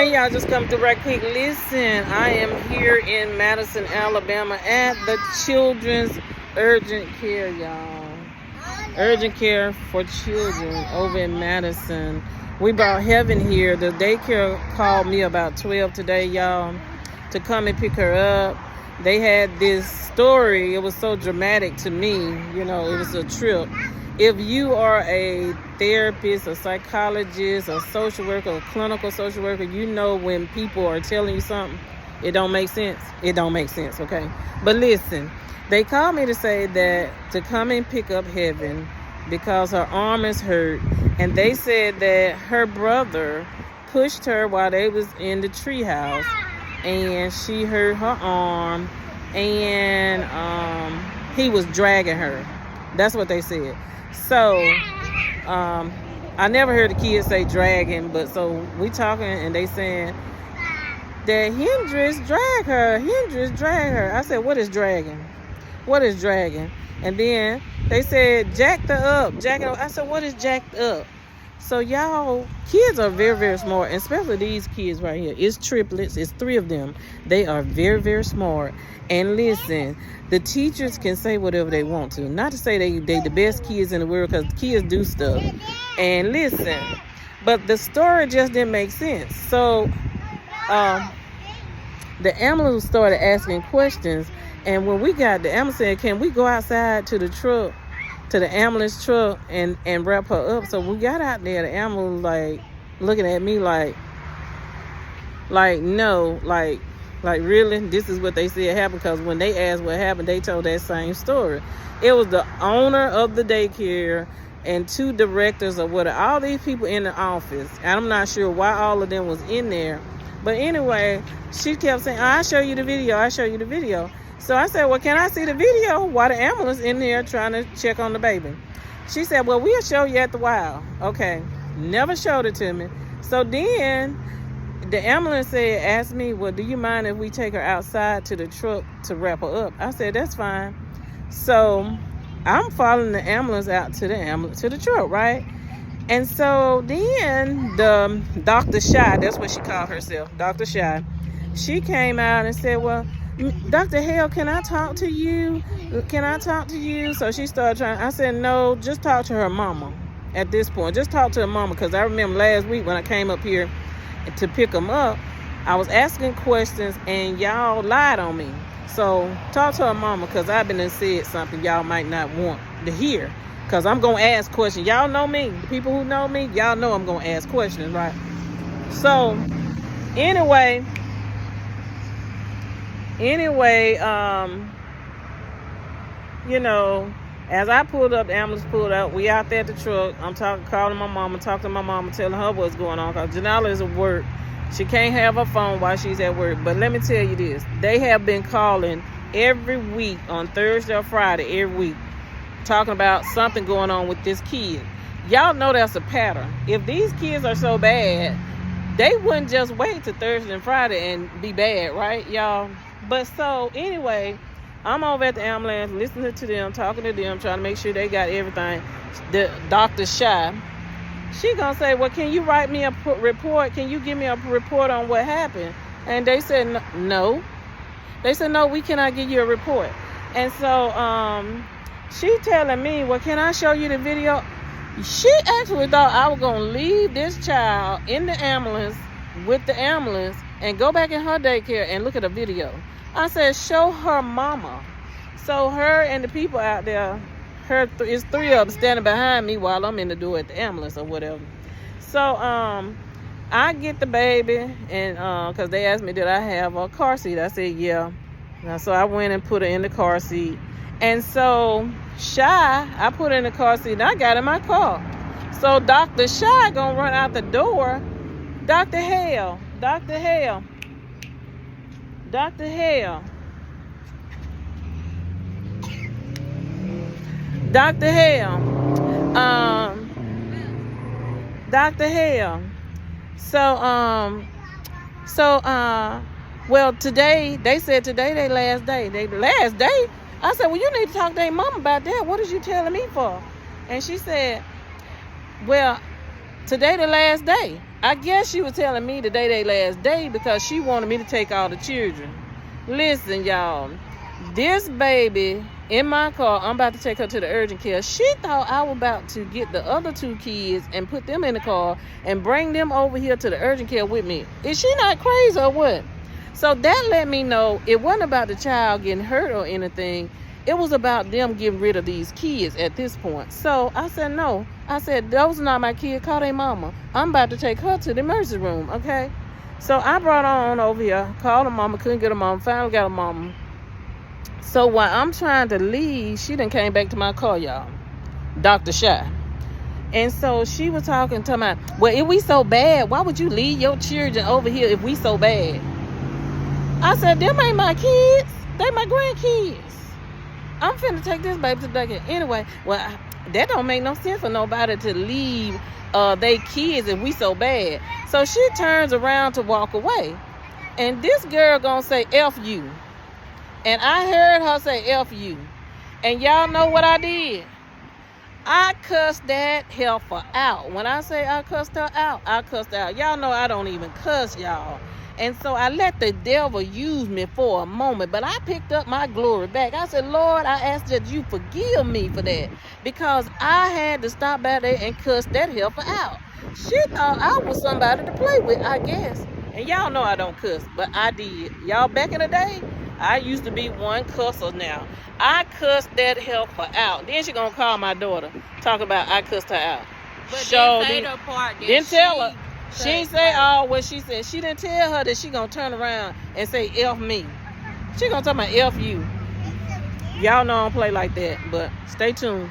Hey y'all, just come through right quick. Listen, I am here in Madison, Alabama at the Children's Urgent Care, y'all. Urgent Care for Children over in Madison. We brought Heaven here. The daycare called me about 12 today, y'all, to come and pick her up. They had this story. It was so dramatic to me. You know, it was a trip. If you are a therapist, a psychologist, a social worker, a clinical social worker, you know when people are telling you something, it don't make sense. It don't make sense, okay? But listen, they called me to say that to come and pick up Heaven because her arm is hurt. And they said that her brother pushed her while they was in the treehouse and she hurt her arm and he was dragging her. That's what they said. So, I never heard the kids say dragging, but so we talking and they saying that Hendrix dragged her. I said, what is dragging? What is dragging? And then they said, jacked her up. I said, what is jacked up? So y'all, kids are very, very smart, and especially these kids right here. It's triplets. It's 3 of them. They are very, very smart. And listen, the teachers can say whatever they want to. Not to say they the best kids in the world, because kids do stuff. And listen, but the story just didn't make sense. So the ambulance started asking questions. And when we got the ambulance said, can we go outside to the truck, to the ambulance truck and wrap her up? So we got out there, the ambulance like looking at me like no, like really, this is what they said happened? Because when they asked what happened, they told that same story. It was the owner of the daycare and 2 directors or whatever, all these people in the office. And I'm not sure why all of them was in there. But anyway, she kept saying, I'll show you the video. So I said, well, can I see the video while the ambulance in there trying to check on the baby? She said, well, we'll show you at the while. Okay, never showed it to me. So then the ambulance asked me, well, do you mind if we take her outside to the truck to wrap her up? I said, that's fine. So I'm following the ambulance out to the truck, right? And so then the Dr. Shy, that's what she called herself, Dr. Shy, she came out and said, well, Dr. Hale, can I talk to you? So she started trying. I said, no, just talk to her mama at this point. Just talk to her mama, because I remember last week when I came up here to pick them up, I was asking questions and y'all lied on me. So talk to her mama, because I've been and said something y'all might not want to hear, because I'm going to ask questions. Y'all know me. The people who know me, y'all know I'm going to ask questions, right? So anyway, you know, as I pulled up, the ambulance pulled up, we out there at the truck. I'm calling my mama, talking to my mama, telling her what's going on, because Janella is at work. She can't have her phone while she's at work. But let me tell you this, they have been calling every week on Thursday or Friday, every week, talking about something going on with this kid. Y'all know that's a pattern. If these kids are so bad, they wouldn't just wait till Thursday and Friday and be bad, right, y'all? But so anyway, I'm over at the ambulance, listening to them, talking to them, trying to make sure they got everything. The Dr. Shy, she gonna say, well, can you write me a report? Can you give me a report on what happened? And they said, no. They said, no, we cannot give you a report. And so she telling me, well, can I show you the video? She actually thought I was gonna leave this child in the ambulance with the ambulance and go back in her daycare and look at a video. I said, show her mama. So her and the people out there, it's 3 of them standing behind me while I'm in the door at the ambulance or whatever. So I get the baby, and because they asked me, did I have a car seat? I said, yeah. And so I went and put her in the car seat. And so Shy, I put her in the car seat and I got in my car. So Dr. Shy gonna run out the door. Dr. Hale. Dr. Hale, Dr. Hale. Well, today, they said today they last day. Last day? I said, well, you need to talk to their mom about that. What is you telling me for? And she said, well, today the last day. I guess she was telling me today they last day because she wanted me to take all the children. Listen, y'all. This baby in my car, I'm about to take her to the urgent care. She thought I was about to get the other 2 kids and put them in the car and bring them over here to the urgent care with me. Is she not crazy or what? So that let me know it wasn't about the child getting hurt or anything. It was about them getting rid of these kids at this point. So I said, no. I said, those are not my kids. Call their mama. I'm about to take her to the emergency room, okay? So I brought her on over here. Called her mama. Couldn't get her mama. Finally got her mama. So while I'm trying to leave, she done came back to my car, y'all. Dr. Shy. And so she was talking to me. Well, if we so bad, why would you leave your children over here if we so bad? I said, them ain't my kids. They my grandkids. I'm finna take this baby to the daycare. Anyway, well, that don't make no sense for nobody to leave they kids if we so bad. So she turns around to walk away. And this girl gonna say, F you. And I heard her say, F you. And y'all know what I did? I cussed that heifer out. When I say I cussed her out, I cussed her out. Y'all know I don't even cuss, y'all. And so I let the devil use me for a moment, but I picked up my glory back. I said, Lord, I ask that you forgive me for that, because I had to stop by there and cuss that heifer out. She thought I was somebody to play with, I guess. And y'all know I don't cuss, but I did. Y'all, back in the day, I used to be one cusser now. I cussed that heifer out. Then she gonna call my daughter, talk about I cussed her out. But didn't tell her. She didn't say all what she said. She didn't tell her that she gonna turn around and say F me. She gonna talk about F you. Y'all know I don't play like that, but stay tuned.